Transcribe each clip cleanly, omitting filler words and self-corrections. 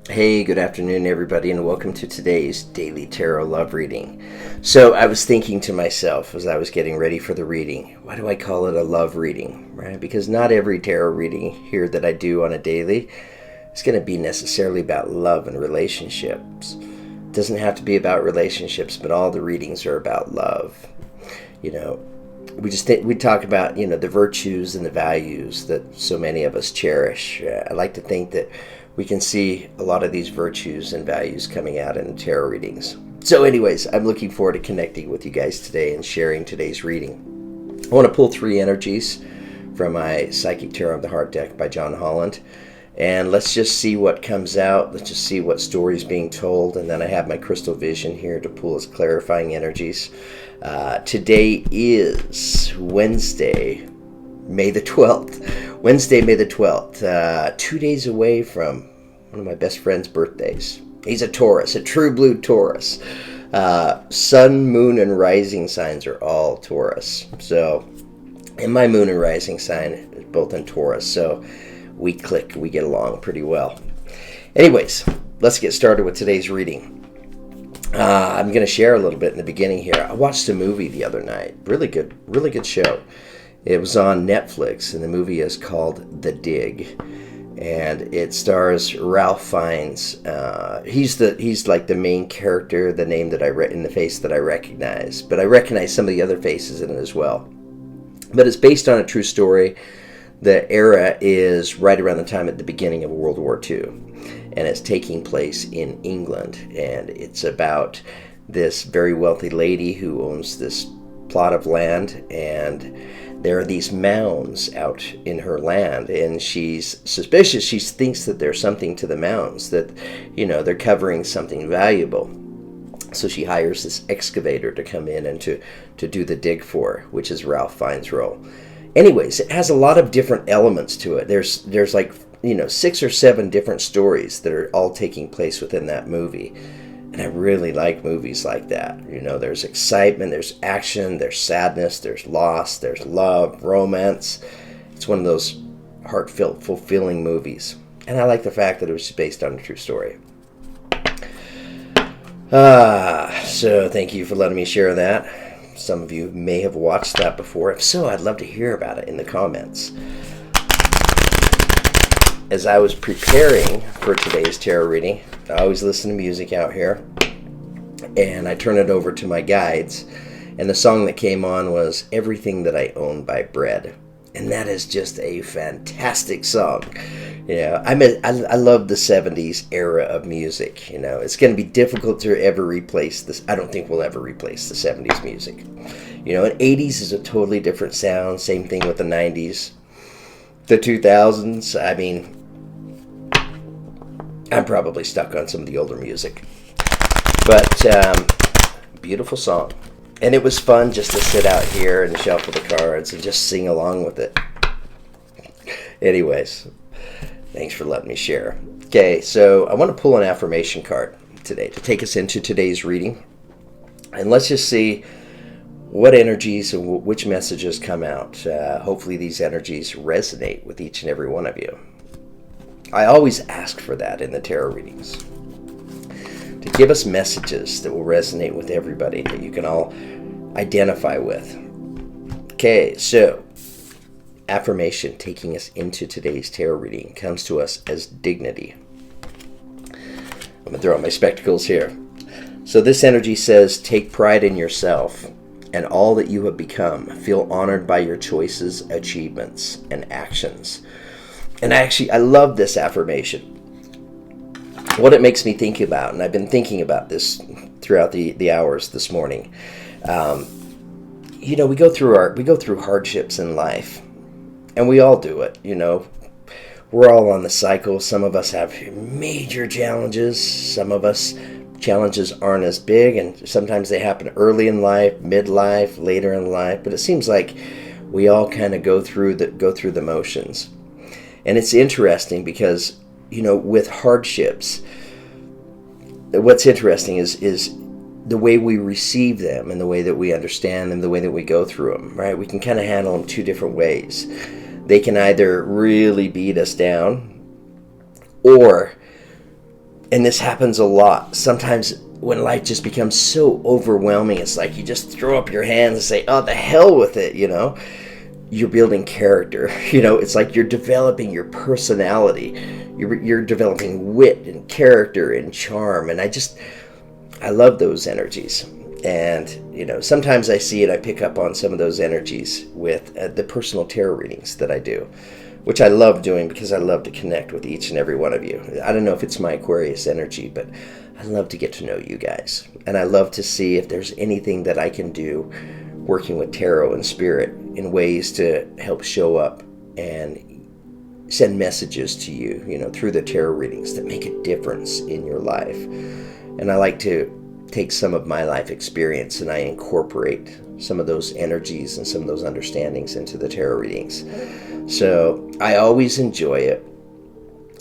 Hey, good afternoon, everybody, and welcome to today's Daily Tarot Love Reading. So, I was thinking to myself as I was getting ready for the reading, why do I call it a love reading, right? Because not every tarot reading here that I do on a daily is going to be necessarily about love and relationships. It doesn't have to be about relationships, but all the readings are about love. You know, we talk about, the virtues and the values that so many of us cherish. I like to think that we can see a lot of these virtues and values coming out in tarot readings. So anyways, I'm looking forward to connecting with you guys today and sharing today's reading. I want to pull three energies from my Psychic Tarot of the Heart deck by John Holland. And let's just see what comes out. Let's just see what story is being told. And then I have my crystal vision here to pull as clarifying energies. Today is Wednesday, May the 12th. Wednesday, May the 12th. 2 days away from one of my best friend's birthdays. He's a Taurus, a true blue Taurus. Sun, moon, and rising signs are all Taurus. So, and my moon and rising sign is both in Taurus. So, we click, we get along pretty well. Anyways, let's get started with today's reading. I'm going to share a little bit in the beginning here. I watched a movie the other night. Really good show. It was on Netflix, and the movie is called The Dig, and it stars Ralph Fiennes. He's like the main character, the name that I read in the face that I recognize, but I recognize some of the other faces in it as well. But it's based on a true story. The era is right around the time at the beginning of World War II, and it's taking place in England, and it's about this very wealthy lady who owns this plot of land, and there are these mounds out in her land, and she's suspicious. She thinks that there's something to the mounds, that, they're covering something valuable. So she hires this excavator to come in and to do the dig for her, which is Ralph Fiennes' role. Anyways, it has a lot of different elements to it. There's like, 6 or 7 different stories that are all taking place within that movie. And I really like movies like that. There's excitement, there's action, there's sadness, there's loss, there's love, romance. It's one of those heartfelt, fulfilling movies. And I like the fact that it was based on a true story. So thank you for letting me share that. Some of you may have watched that before. If so, I'd love to hear about it in the comments. As I was preparing for today's tarot reading, I always listen to music out here, and I turn it over to my guides, and the song that came on was Everything That I Own by Bread, and that is just a fantastic song. I love the 70s era of music. It's going to be difficult to ever replace this. I don't think we'll ever replace the 70s music. And 80s is a totally different sound, same thing with the 90s. The 2000s, I'm probably stuck on some of the older music. But beautiful song. And it was fun just to sit out here and shuffle the cards and just sing along with it. Anyways, thanks for letting me share. Okay, so I want to pull an affirmation card today to take us into today's reading. And let's just see what energies and which messages come out. Hopefully these energies resonate with each and every one of you. I always ask for that in the tarot readings, to give us messages that will resonate with everybody, that you can all identify with. Okay, so affirmation taking us into today's tarot reading comes to us as dignity. I'm going to throw on my spectacles here. So this energy says, take pride in yourself and all that you have become. Feel honored by your choices, achievements, and actions. And I love this affirmation. What it makes me think about, and I've been thinking about this throughout the hours this morning. We go through hardships in life, and we all do it. We're all on the cycle. Some of us have major challenges. Some of us challenges aren't as big, and sometimes they happen early in life, midlife, later in life. But it seems like we all kind of go through the motions. And it's interesting because, with hardships, what's interesting is the way we receive them and the way that we understand them, the way that we go through them, right? We can kind of handle them 2 different ways. They can either really beat us down, or And this happens a lot. Sometimes when life just becomes so overwhelming, it's like you just throw up your hands and say, oh, the hell with it, You're building character. It's like you're developing your personality. You're developing wit and character and charm. And I love those energies. And, sometimes I see it, I pick up on some of those energies with the personal tarot readings that I do, which I love doing because I love to connect with each and every one of you. I don't know if it's my Aquarius energy, but I love to get to know you guys. And I love to see if there's anything that I can do working with tarot and spirit in ways to help show up and send messages to you, through the tarot readings that make a difference in your life. And I like to take some of my life experience and I incorporate some of those energies and some of those understandings into the tarot readings. So I always enjoy it.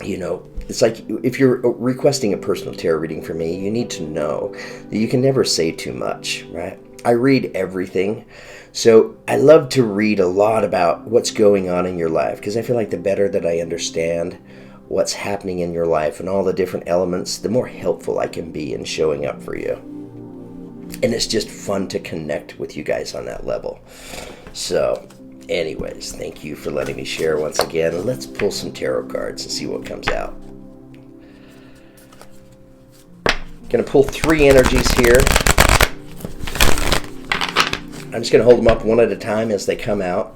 It's like if you're requesting a personal tarot reading from me, you need to know that you can never say too much, right? I read everything. So I love to read a lot about what's going on in your life because I feel like the better that I understand what's happening in your life and all the different elements, the more helpful I can be in showing up for you. And it's just fun to connect with you guys on that level. So anyways, thank you for letting me share once again. Let's pull some tarot cards and see what comes out. Going to pull 3 energies here. I'm just going to hold them up one at a time as they come out.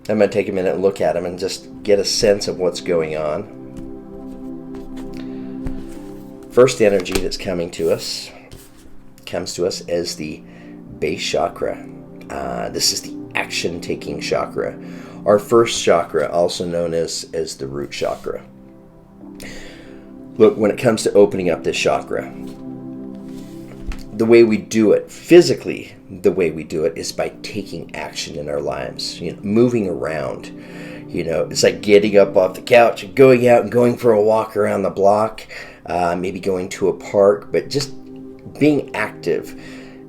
I'm going to take a minute and look at them and just get a sense of what's going on. First energy that's coming to us comes to us as the base chakra. This is the action-taking chakra. Our first chakra, also known as the root chakra. Look, when it comes to opening up this chakra, the way we do it, physically, the way we do it is by taking action in our lives, moving around. It's like getting up off the couch and going out and going for a walk around the block, maybe going to a park, but just being active.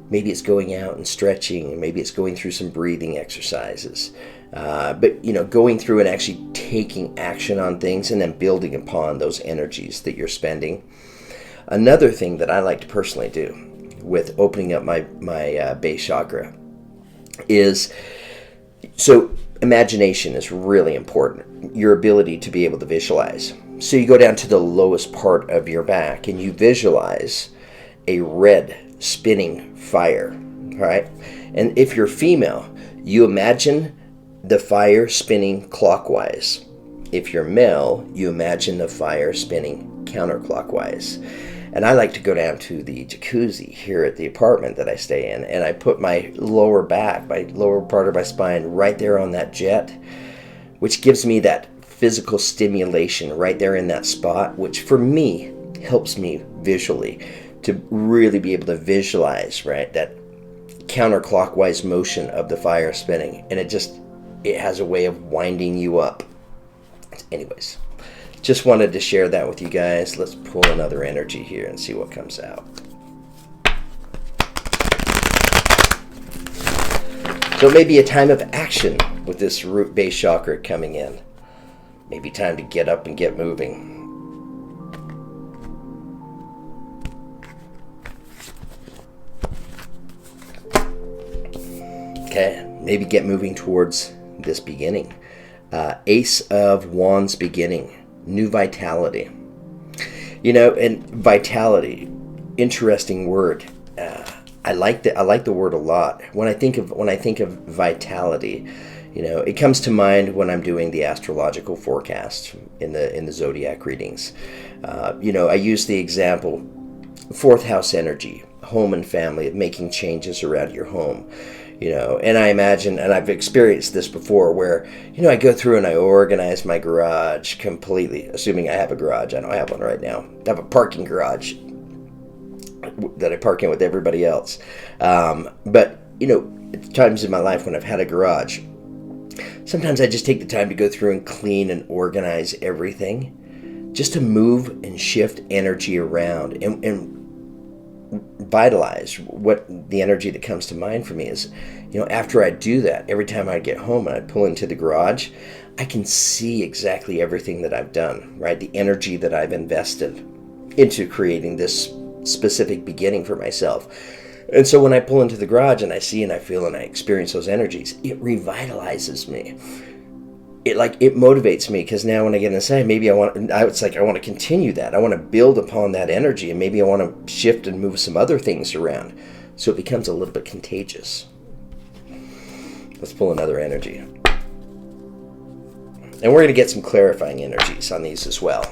Maybe it's going out and stretching, maybe it's going through some breathing exercises. But going through and actually taking action on things and then building upon those energies that you're spending. Another thing that I like to personally do with opening up my base chakra is, so imagination is really important. Your ability to be able to visualize. So you go down to the lowest part of your back and you visualize a red spinning fire, right? And if you're female, you imagine the fire spinning clockwise. If you're male, you imagine the fire spinning counterclockwise. And I like to go down to the jacuzzi here at the apartment that I stay in, and I put my lower back, my lower part of my spine right there on that jet, which gives me that physical stimulation right there in that spot, which for me helps me visually to really be able to visualize, right, that counterclockwise motion of the fire spinning. And it has a way of winding you up. Anyways. Just wanted to share that with you guys. Let's pull another energy here and see what comes out. So it may be a time of action with this root base chakra coming in. Maybe time to get up and get moving. Okay, maybe get moving towards this beginning. Ace of Wands beginning. New vitality. And vitality, interesting word. I like the word a lot. When I think of vitality, it comes to mind when I'm doing the astrological forecast in the zodiac readings. I use the example, 4th house energy, home and family, of making changes around your home. And I imagine, and I've experienced this before, where, I go through and I organize my garage completely, assuming I have a garage. I don't have one right now. I have a parking garage that I park in with everybody else. But, at times in my life when I've had a garage, sometimes I just take the time to go through and clean and organize everything, just to move and shift energy around and vitalize. What the energy that comes to mind for me is, after I do that, every time I get home and I pull into the garage, I can see exactly everything that I've done, right? The energy that I've invested. into creating this specific beginning for myself. And so when I pull into the garage and I see and I feel and I experience those energies, it revitalizes me. It motivates me, because now when I get inside, maybe I want to continue that. I want to build upon that energy, and maybe I want to shift and move some other things around. So it becomes a little bit contagious. Let's pull another energy. And we're going to get some clarifying energies on these as well.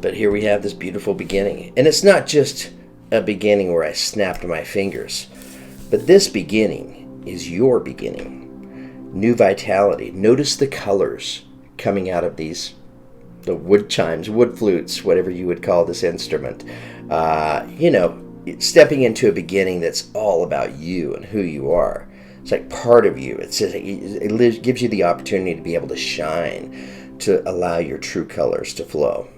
But here we have this beautiful beginning. And it's not just a beginning where I snapped my fingers. But this beginning is your beginning. New vitality. Notice the colors coming out of the wood chimes, wood flutes, whatever you would call this instrument. Stepping into a beginning that's all about you and who you are. It's like part of you. It gives you the opportunity to be able to shine, to allow your true colors to flow.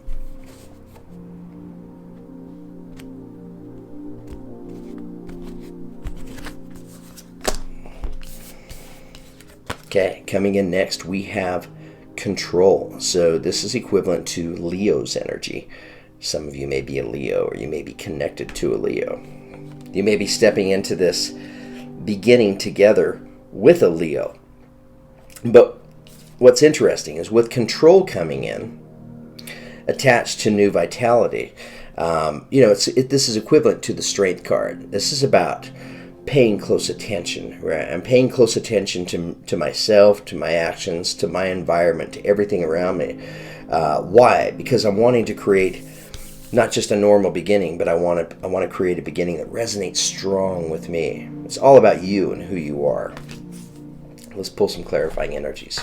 Okay, coming in next, we have control. So this is equivalent to Leo's energy. Some of you may be a Leo, or you may be connected to a Leo. You may be stepping into this beginning together with a Leo. But what's interesting is with control coming in, attached to new vitality, this is equivalent to the strength card. This is about paying close attention, right? I'm paying close attention to myself, to my actions, to my environment, to everything around me. Why? Because I'm wanting to create not just a normal beginning, but I want to create a beginning that resonates strong with me. It's all about you and who you are. Let's pull some clarifying energies.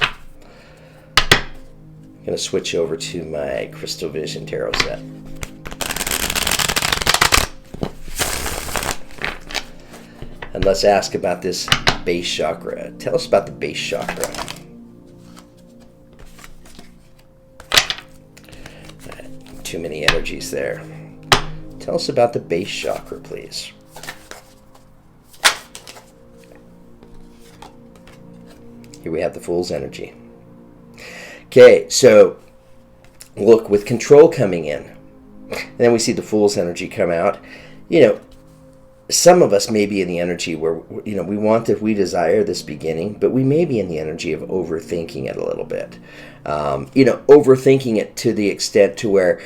I'm going to switch over to my Crystal Vision Tarot set. And let's ask about this base chakra. Tell us about the base chakra. Too many energies there. Tell us about the base chakra, please. Here we have the Fool's energy. Okay, so look, with control coming in, and then we see the Fool's energy come out. Some of us may be in the energy where, we desire this beginning, but we may be in the energy of overthinking it a little bit. Overthinking it to the extent to where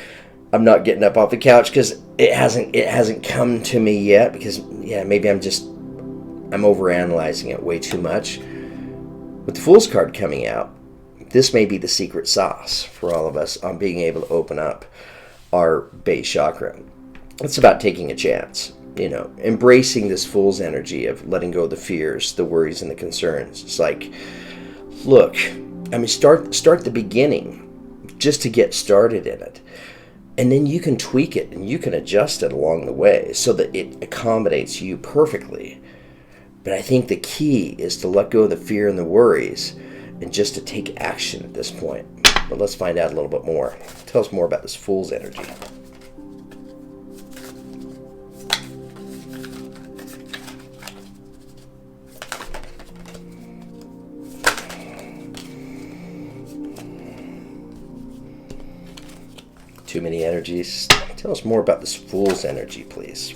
I'm not getting up off the couch because it hasn't come to me yet, because maybe I'm overanalyzing it way too much. With the Fool's card coming out, this may be the secret sauce for all of us on being able to open up our base chakra. It's about taking a chance. Embracing this Fool's energy of letting go of the fears, the worries, and the concerns. It's like, look, start the beginning just to get started in it. And then you can tweak it and you can adjust it along the way so that it accommodates you perfectly. But I think the key is to let go of the fear and the worries and just to take action at this point. But let's find out a little bit more. Tell us more about this Fool's energy. Too many energies. Tell us more about this Fool's energy, please.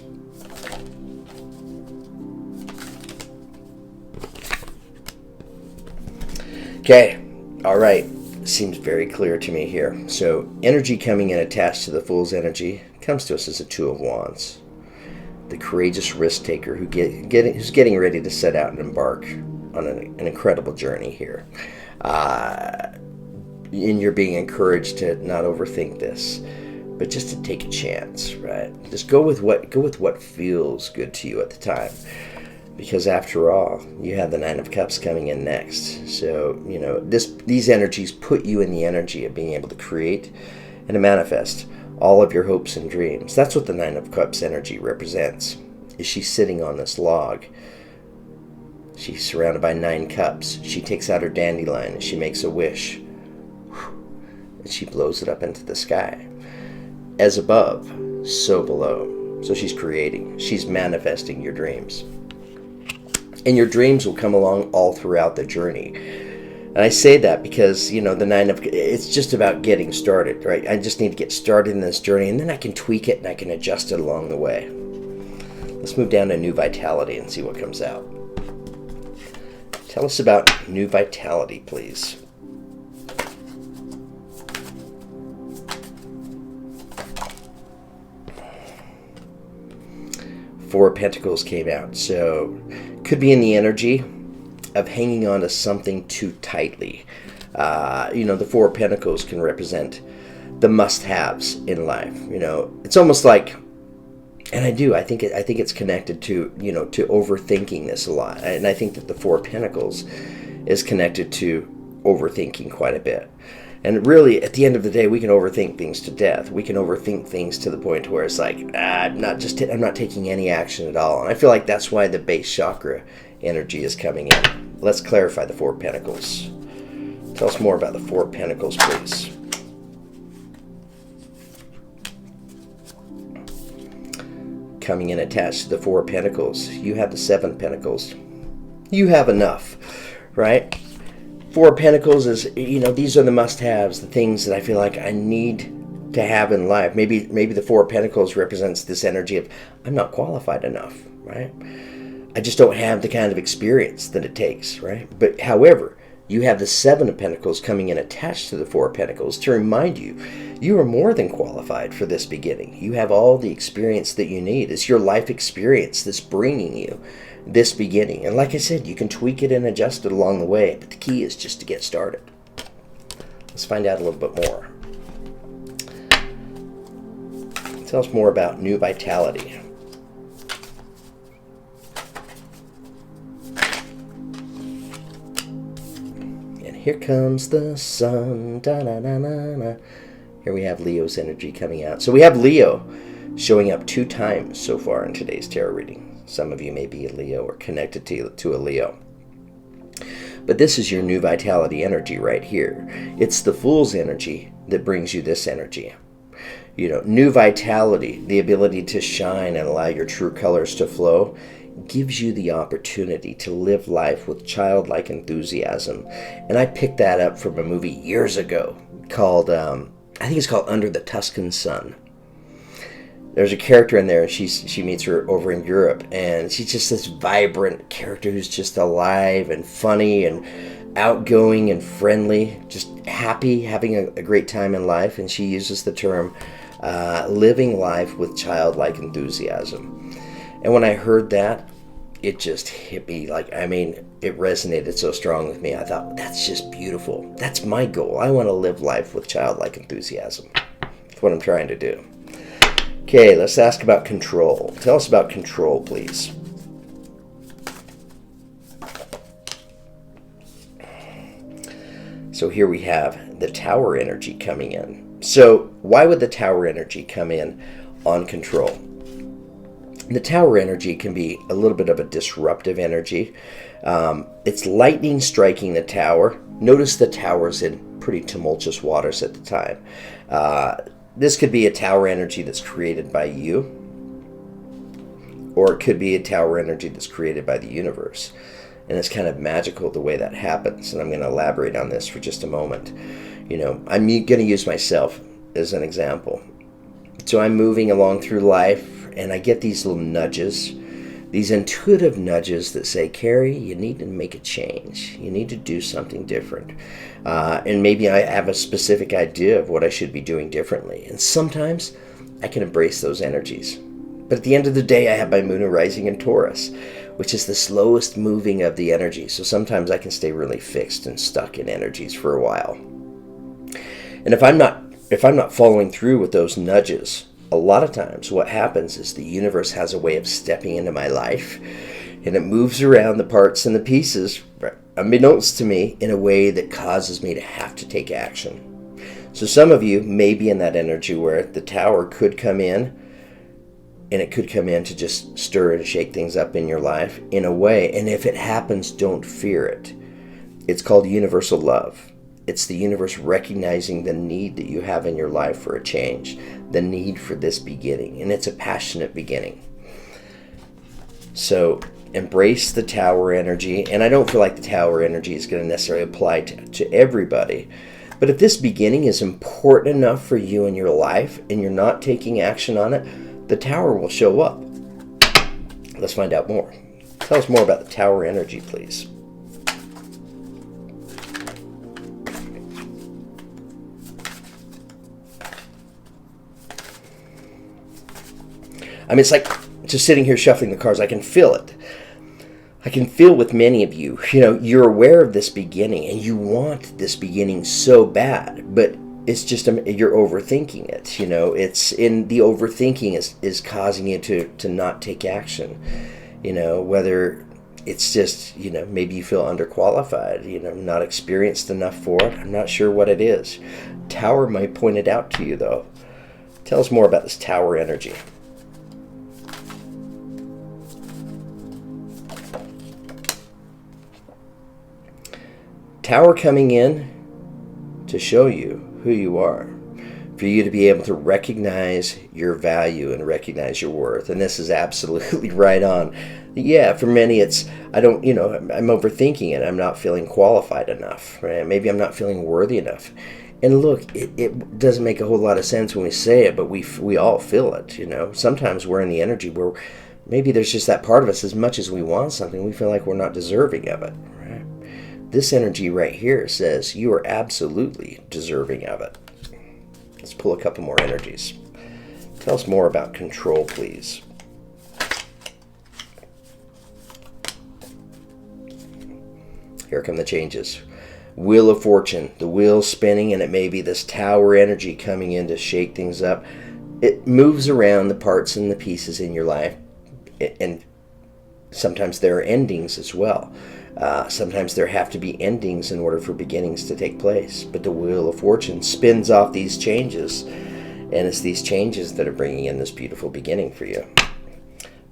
Okay, all right. Seems very clear to me here. So energy coming in attached to the Fool's energy comes to us as a Two of Wands. The courageous risk taker who's getting ready to set out and embark on an incredible journey here. And you're being encouraged to not overthink this, but just to take a chance, right? Just go with what feels good to you at the time, because after all, you have the Nine of Cups coming in next. So these energies put you in the energy of being able to create and to manifest all of your hopes and dreams. That's what the Nine of Cups energy represents. Is she sitting on this log? She's surrounded by 9 cups. She takes out her dandelion and she makes a wish. And she blows it up into the sky. As above, so below. So she's creating. She's manifesting your dreams. And your dreams will come along all throughout the journey. And I say that because, the it's just about getting started, right? I just need to get started in this journey, and then I can tweak it and I can adjust it along the way. Let's move down to new vitality and see what comes out. Tell us about new vitality, please. Four of Pentacles came out. So could be in the energy of hanging on to something too tightly. The Four of Pentacles can represent the must-haves in life. It's almost like, and I think it's connected to, to overthinking this a lot. And I think that the Four of Pentacles is connected to overthinking quite a bit. And really, at the end of the day, we can overthink things to death. We can overthink things to the point where it's like, I'm not taking any action at all. And I feel like that's why the base chakra energy is coming in. Let's clarify the Four of Pentacles. Tell us more about the Four of Pentacles, please. Coming in attached to the Four of Pentacles, you have the Seven of Pentacles. You have enough, right? Four of Pentacles is, these are the must-haves, the things that I feel like I need to have in life. Maybe the Four of Pentacles represents this energy of, I'm not qualified enough, right? I just don't have the kind of experience that it takes, right? But however, you have the Seven of Pentacles coming in attached to the Four of Pentacles to remind you, you are more than qualified for this beginning. You have all the experience that you need. It's your life experience that's bringing you this beginning. And like I said, you can tweak it and adjust it along the way, but the key is just to get started. Let's find out a little bit more. Tell us more about new vitality. And here comes the sun. Da-na-na-na-na. Here we have Leo's energy coming out. So we have Leo showing up 2 times so far in today's tarot reading. Some of you may be a Leo or connected to a Leo. But this is your new vitality energy right here. It's the Fool's energy that brings you this energy. New vitality, the ability to shine and allow your true colors to flow, gives you the opportunity to live life with childlike enthusiasm. And I picked that up from a movie years ago called, I think it's called Under the Tuscan Sun. There's a character in there, and she meets her over in Europe, and she's just this vibrant character who's just alive and funny and outgoing and friendly, just happy, having a great time in life. And she uses the term living life with childlike enthusiasm. And when I heard that, it just hit me it resonated so strong with me. I thought, that's just beautiful. That's my goal. I want to live life with childlike enthusiasm. That's what I'm trying to do. Okay, let's ask about control. Tell us about control, please. So here we have the Tower energy coming in. So why would the Tower energy come in on control? The Tower energy can be a little bit of a disruptive energy. It's lightning striking the Tower. Notice the Tower's in pretty tumultuous waters at the time. This could be a Tower energy that's created by you, or it could be a Tower energy that's created by the universe. And it's kind of magical the way that happens, and I'm going to elaborate on this for just a moment. I'm going to use myself as an example. So I'm moving along through life, and I get these little nudges, these intuitive nudges that say, Carrie, you need to make a change. You need to do something different. And maybe I have a specific idea of what I should be doing differently. And sometimes I can embrace those energies. But at the end of the day, I have my moon rising in Taurus, which is the slowest moving of the energy. So sometimes I can stay really fixed and stuck in energies for a while. And if I'm not following through with those nudges, a lot of times what happens is the universe has a way of stepping into my life, and it moves around the parts and the pieces, unbeknownst to me, in a way that causes me to have to take action. So some of you may be in that energy where the Tower could come in, and it could come in to just stir and shake things up in your life in a way. And if it happens, don't fear it. It's called universal love. It's the universe recognizing the need that you have in your life for a change, the need for this beginning, and it's a passionate beginning. So embrace the Tower energy. And I don't feel like the Tower energy is going to necessarily apply to everybody. But if this beginning is important enough for you in your life and you're not taking action on it, the Tower will show up. Let's find out more. Tell us more about the Tower energy, please. I mean, it's like just sitting here shuffling the cards. I can feel it. I can feel with many of you, you're aware of this beginning and you want this beginning so bad, but it's just you're overthinking it. It's in the overthinking is causing you to not take action. Whether it's just, maybe you feel underqualified, not experienced enough for it. I'm not sure what it is. Tower might point it out to you, though. Tell us more about this Tower energy. Tower coming in to show you who you are, for you to be able to recognize your value and recognize your worth. And this is absolutely right on. Yeah, for many it's, I'm overthinking it. I'm not feeling qualified enough. Right? Maybe I'm not feeling worthy enough. And look, it doesn't make a whole lot of sense when we say it, but we all feel it. Sometimes we're in the energy where maybe there's just that part of us, as much as we want something, we feel like we're not deserving of it. Right? This energy right here says you are absolutely deserving of it. Let's pull a couple more energies. Tell us more about control, please. Here come the changes. Wheel of Fortune, the wheel spinning, and it may be this Tower energy coming in to shake things up. It moves around the parts and the pieces in your life, and sometimes there are endings as well. Sometimes there have to be endings in order for beginnings to take place. But the Wheel of Fortune spins off these changes, and it's these changes that are bringing in this beautiful beginning for you.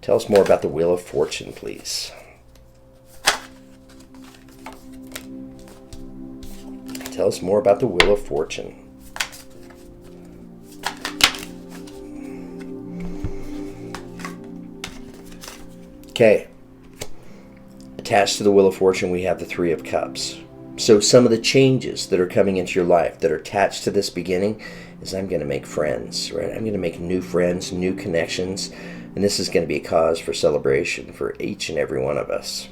Tell us more about the Wheel of Fortune, please. Tell us more about the Wheel of Fortune. Okay. Attached to the Wheel of Fortune, we have the Three of Cups. So some of the changes that are coming into your life that are attached to this beginning is I'm going to make friends, right? I'm going to make new friends, new connections, and this is going to be a cause for celebration for each and every one of us.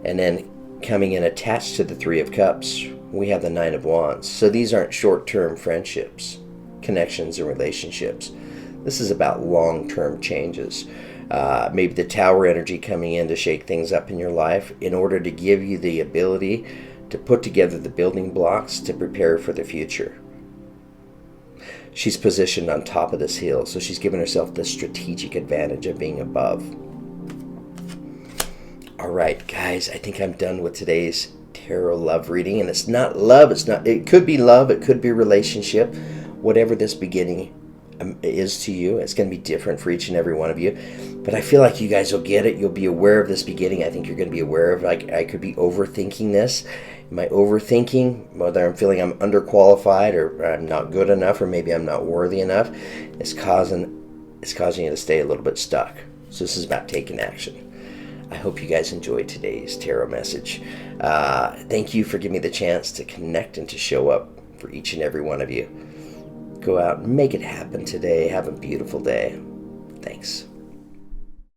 And then coming in attached to the Three of Cups, we have the Nine of Wands. So these aren't short-term friendships, connections, and relationships. This is about long-term changes. Maybe the Tower energy coming in to shake things up in your life in order to give you the ability to put together the building blocks to prepare for the future. She's positioned on top of this hill, so she's given herself the strategic advantage of being above. All right, guys, I think I'm done with today's tarot love reading. And it's not love. It could be love. It could be relationship. Whatever this beginning is to you, it's going to be different for each and every one of you. But I feel like you guys will get it. You'll be aware of this beginning. I think you're going to be aware of, like, I could be overthinking this. Am I overthinking? Whether I'm feeling I'm underqualified or I'm not good enough or maybe I'm not worthy enough, it's causing you to stay a little bit stuck. So this is about taking action. I hope you guys enjoyed today's tarot message. Thank you for giving me the chance to connect and to show up for each and every one of you. Go out and make it happen today. Have a beautiful day. Thanks.